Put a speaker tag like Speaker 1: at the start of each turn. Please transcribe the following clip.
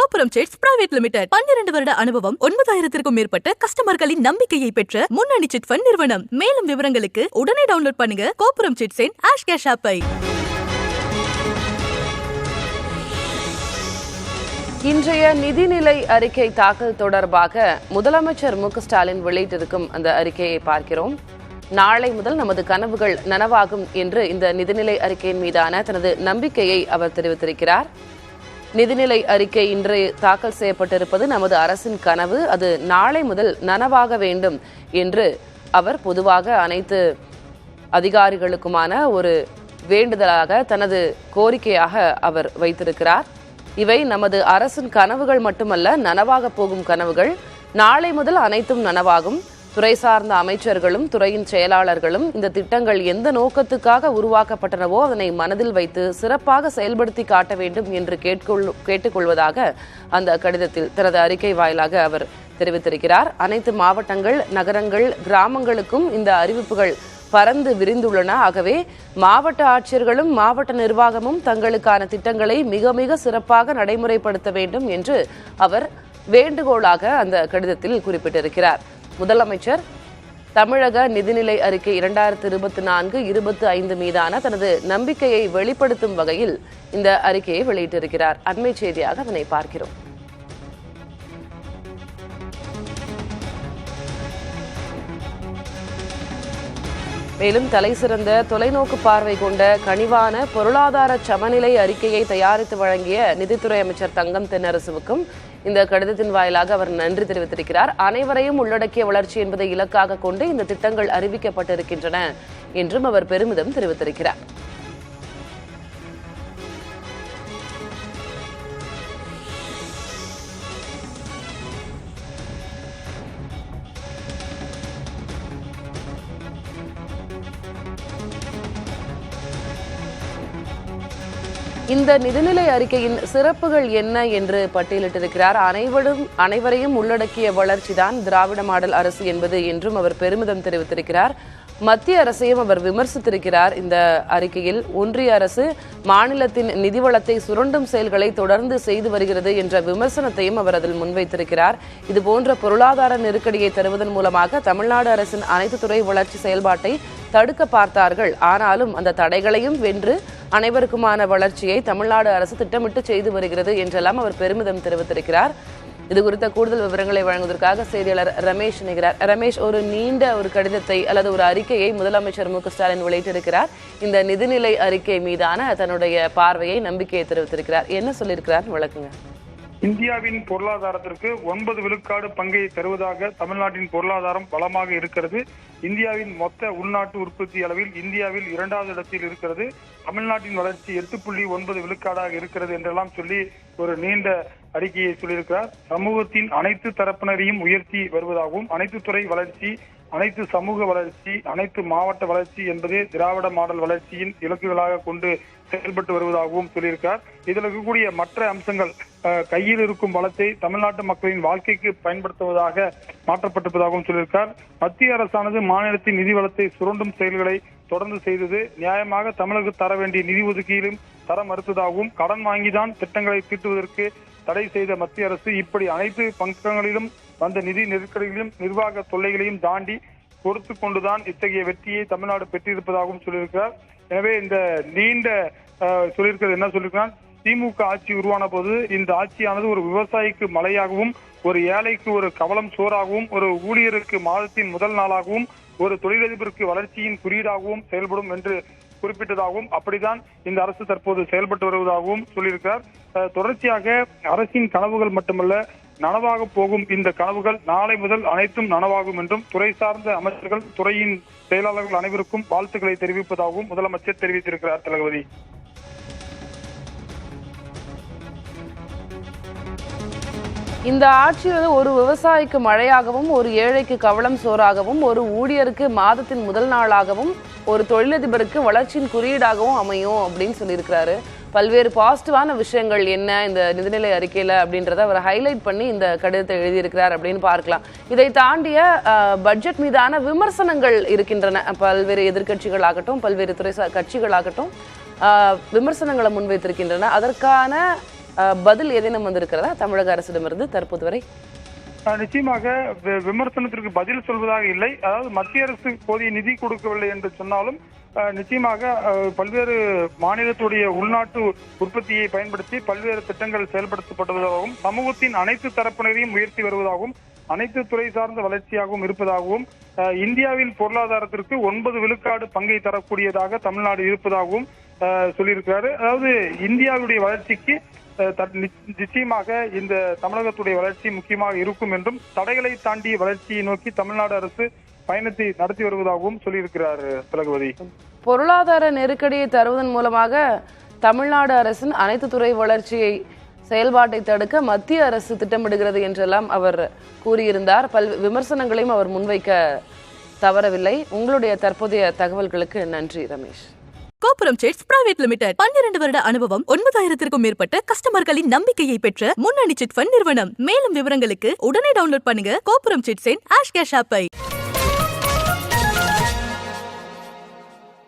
Speaker 1: கோபுரம் chits private limited 12 வருட அனுபவம் 9000க்கும் மேற்பட்ட கஸ்டமர்களின் நம்பிக்கையை பெற்ற முன்னணி சிட் ஃபண்ட் நிறுவனம். மேலும் விவரங்களுக்கு உடனே டவுன்லோட் பண்ணுங்க கோபுரம் சிட்ஸின் ஆஷ் கேஷ் ஆப்பை.
Speaker 2: இன்றைய நிதிநிலை அறிக்கை தாக்கல் தொடர்பாக முதலமைச்சர் மு க ஸ்டாலின் வெளியிட்டிருக்கும் அந்த அறிக்கையை பார்க்கிறோம். நாளை முதல் நமது கனவுகள் நனவாகும் என்று இந்த நிதிநிலை அறிக்கையின் மீதான தனது நம்பிக்கையை அவர் தெரிவித்திருக்கிறார். நிதிநிலை அறிக்கை இன்று தாக்கல் செய்யப்பட்டிருப்பது நமது அரசின் கனவு, அது நாளை முதல் நனவாக வேண்டும் என்று அவர் பொதுவாக அனைத்து அதிகாரிகளுக்குமான ஒரு வேண்டுதலாக தனது கோரிக்கையாக அவர் வைத்திருக்கிறார். இவை நமது அரசின் கனவுகள் மட்டுமல்ல, நனவாக போகும் கனவுகள். நாளை முதல் அனைத்தும் நனவாகும். துறை சார்ந்த அமைச்சர்களும் துறையின் செயலாளர்களும் இந்த திட்டங்கள் எந்த நோக்கத்துக்காக உருவாக்கப்பட்டனவோ அதனை மனதில் வைத்து சிறப்பாக செயல்படுத்தி காட்ட வேண்டும் என்று கேட்டுக்கொள்வதாக அந்த கடிதத்தில் தனது அறிக்கை வாயிலாக அவர் தெரிவித்திருக்கிறார். அனைத்து மாவட்டங்கள், நகரங்கள், கிராமங்களுக்கும் இந்த அறிவிப்புகள் பறந்து விரிந்துள்ளன. ஆகவே மாவட்ட ஆட்சியர்களும் மாவட்ட நிர்வாகமும் தங்களுக்கான திட்டங்களை மிக மிக சிறப்பாக நடைமுறைப்படுத்த வேண்டும் என்று அவர் வேண்டுகோளாக அந்த கடிதத்தில் குறிப்பிட்டிருக்கிறார். முதலமைச்சர் தமிழக நிதிநிலை அறிக்கை 2024-25 மீதான தனது நம்பிக்கையை வெளிப்படுத்தும் வகையில் இந்த அறிக்கையை வெளியிட்டிருக்கிறார். அண்மை செய்தியாக அதனை பார்க்கிறோம். மேலும் தலைசிறந்த தொலைநோக்கு பார்வை கொண்ட கனிவான பொருளாதார சமநிலை அறிக்கையை தயாரித்து வழங்கிய நிதித்துறை அமைச்சர் தங்கம் தென்னரசுவுக்கும் இந்த கடிதத்தின் வாயிலாக அவர் நன்றி தெரிவித்திருக்கிறார். அனைவரையும் உள்ளடக்கிய வளர்ச்சி என்பதை இலக்காக கொண்டு இந்த திட்டங்கள் அறிவிக்கப்பட்டிருக்கின்றன என்றும் அவர் பெருமிதம் தெரிவித்திருக்கிறார். இந்த நிதிநிலை அறிக்கையின் சிறப்புகள் என்ன என்று பட்டியலிட்டிருக்கிறார். அனைவரையும் உள்ளடக்கிய வளர்ச்சிதான் திராவிட மாடல் அரசு என்பது என்றும் அவர் பெருமிதம் தெரிவித்திருக்கிறார். மத்திய அரசையும் அவர் விமர்சித்திருக்கிறார். இந்த அறிக்கையில் ஒன்றிய அரசு மாநிலத்தின் நிதி வளத்தை சுரண்டும் செயல்களை தொடர்ந்து செய்து வருகிறது என்ற விமர்சனத்தையும் அவர் அதில் முன்வைத்திருக்கிறார். இதுபோன்ற பொருளாதார நெருக்கடியை தருவதன் மூலமாக தமிழ்நாடு அரசின் அனைத்து துறை வளர்ச்சி செயல்பாட்டை தடுக்க பார்த்தார்கள். ஆனாலும் அந்த தடைகளையும் வென்று அனைவருக்குமான வளர்ச்சியை தமிழ்நாடு அரசு திட்டமிட்டு செய்து வருகிறது என்றெல்லாம் அவர் பெருமிதம் தெரிவித்திருக்கிறார். இது குறித்த கூடுதல் விவரங்களை வழங்குவதற்காக செய்தியாளர் ரமேஷ் இணைகிறார். ரமேஷ், ஒரு நீண்ட ஒரு கடிதத்தை அல்லது ஒரு அறிக்கையை முதலமைச்சர் மு க ஸ்டாலின் வெளியிட்டிருக்கிறார். இந்த நிதிநிலை அறிக்கை மீதான தன்னுடைய பார்வையை, நம்பிக்கையை தெரிவித்திருக்கிறார். என்ன சொல்லியிருக்கிறார் விளக்குங்க.
Speaker 3: இந்தியாவின் பொருளாதாரத்திற்கு 9 விழுக்காடு பங்கை தருவதாக தமிழ்நாட்டின் பொருளாதாரம் பலமாக இருக்கிறது. இந்தியாவின் மொத்த உள்நாட்டு உற்பத்தி அளவில் இந்தியாவில் 2வது இடத்தில் இருக்கிறது. தமிழ்நாட்டின் வளர்ச்சி 8.9 விழுக்காடாக இருக்கிறது என்றெல்லாம் சொல்லி ஒரு நீண்ட அறிக்கையை சொல்லியிருக்கிறார். சமூகத்தின் அனைத்து தரப்பினரையும் உயர்த்தி வருவதாகவும், அனைத்து துறை வளர்ச்சி, அனைத்து சமூக வளர்ச்சி, அனைத்து மாவட்ட வளர்ச்சி என்பதே திராவிட மாடல் வளர்ச்சியின் இலக்குகளாக கொண்டு செயல்பட்டு வருவதாகவும் சொல்லியிருக்கார். இதில் இருக்கக்கூடிய மற்ற அம்சங்கள், கையில் இருக்கும் வளத்தை தமிழ்நாட்டு மக்களின் வாழ்க்கைக்கு பயன்படுத்துவதாக மாற்றப்பட்டிருப்பதாகவும் சொல்லியிருக்கார். மத்திய அரசானது மாநிலத்தின் நிதி வளத்தை சுரண்டும் செயல்களை தொடர்ந்து செய்தது. நியாயமாக தமிழகம் தர வேண்டிய நிதி ஒதுக்கீடும் தர மறுத்ததாகவும், கடன் வாங்கிதான் திட்டங்களை தீட்டுவதற்கு தடை செய்த மத்திய அரசு இப்படி அனைத்து பங்கங்களிலும் வந்த நிதி நெருக்கடிகளையும் நிர்வாக தொல்லைகளையும் தாண்டி பொறுத்து கொண்டுதான் இத்தகைய வெற்றியை தமிழ்நாடு பெற்றிருப்பதாகவும் சொல்லியிருக்கிறார். எனவே இந்த நீண்ட சொல்லியிருக்கிறது என்ன சொல்லியிருக்கிறார், திமுக ஆட்சி உருவான போது இந்த ஆட்சியானது ஒரு விவசாயிக்கு மழையாகவும், ஒரு ஏழைக்கு ஒரு கவலம் சோறாகவும், ஒரு ஊழியருக்கு மாதத்தின் முதல் நாளாகவும், ஒரு தொழிலதிபருக்கு வளர்ச்சியின் குறியீடாகவும் செயல்படும் என்று குறிப்பிட்டதாகவும், அப்படித்தான் இந்த அரசு தற்போது செயல்பட்டு வருவதாகவும் சொல்லியிருக்கிறார். தொடர்ச்சியாக அரசின் கனவுகள் மட்டுமல்ல, நனவாக போகும் இந்த கனவுகள் நாளை முதல் அனைத்தும் நனவாகும் என்றும் துறை சார்ந்த அமைச்சர்கள், துறையின் செயலாளர்கள் அனைவருக்கும் வாழ்த்துக்களை தெரிவிப்பதாகவும் முதலமைச்சர் தெரிவித்திருக்கிறார். தளபதி,
Speaker 2: இந்த ஆட்சி ஒரு விவசாயிக்கு மழையாகவும், ஒரு ஏழைக்கு கவளம் சோறாகவும், ஒரு ஊழியருக்கு மாதத்தின் முதல் நாளாகவும், ஒரு தொழிலதிபருக்கு வளர்ச்சியின் குறியீடாகவும் அமையும் அப்படின்னு சொல்லியிருக்கிறாரு. பல்வேறு பாசிட்டிவான விஷயங்கள் என்ன இந்த நிதிநிலை அறிக்கையில அப்படின்றத அவர் ஹைலைட் பண்ணி இந்த கடிதத்தை எழுதியிருக்கிறார் அப்படின்னு பார்க்கலாம். இதை தாண்டிய பட்ஜெட் மீதான விமர்சனங்கள் இருக்கின்றன. பல்வேறு எதிர்கட்சிகளாகட்டும், பல்வேறு துறை கட்சிகளாகட்டும் விமர்சனங்களை முன்வைத்திருக்கின்றன. அதற்கான பதில் ஏதேனும் வந்திருக்கிறதா தமிழக அரசிடமிருந்து தற்போது வரை?
Speaker 3: நிச்சயமாக விமர்சனத்திற்கு பதில் சொல்வதாக இல்லை. அதாவது மத்திய அரசு போதிய நிதி கொடுக்கவில்லை என்று சொன்னாலும் நிச்சயமாக பல்வேறு மாநிலத்துடைய உள்நாட்டு உற்பத்தியை பயன்படுத்தி பல்வேறு திட்டங்கள் செயல்படுத்தப்படுவதாகவும் சமூகத்தின் அனைத்து தரப்பினரையும் உயர்த்தி வருவதாகவும் அனைத்து துறை சார்ந்த வளர்ச்சியாகவும் இருப்பதாகவும் இந்தியாவின் பொருளாதாரத்திற்கு 9 விழுக்காடு பங்கை தரக்கூடியதாக தமிழ்நாடு இருப்பதாகவும் சொல்லியிருக்கிறாரு. அதாவது இந்தியாவுடைய வளர்ச்சிக்கு நிச்சயமாக இந்த தமிழகத்துடைய வளர்ச்சி முக்கியமாக இருக்கும் என்றும் தடைகளை தாண்டிய வளர்ச்சியை நோக்கி தமிழ்நாடு அரசு பயணத்தை நடத்தி வருவதாகவும் சொல்லியிருக்கிறார் திலகவதி.
Speaker 2: பொருளாதார நெருக்கடியை தருவதன் மூலமாக தமிழ்நாடு அரசின் அனைத்து துறை வளர்ச்சியை செயல்பாட்டை தடுக்க மத்திய அரசு திட்டமிடுகிறது என்றெல்லாம் அவர் கூறியிருந்தார். விமர்சனங்களையும் அவர் முன்வைக்க தவறவில்லை. உங்களுடைய தற்போதைய தகவல்களுக்கு நன்றி ரமேஷ்.
Speaker 1: கோபுரம் சிட்ஸ் பிரைவேட் லிமிடெட் 12 வருட அனுபவம் 9000த்திற்கும் மேற்பட்ட கஸ்டமர்களின் நம்பிக்கையை பெற்ற முன்னணி சிட் ஃபண்ட் நிறுவனம். மேலும் விவரங்களுக்கு உடனே டவுன்லோட் பண்ணுங்க கோபுரம் சிட்ஸின் ஆஷ் கேஷ் ஆப்பை.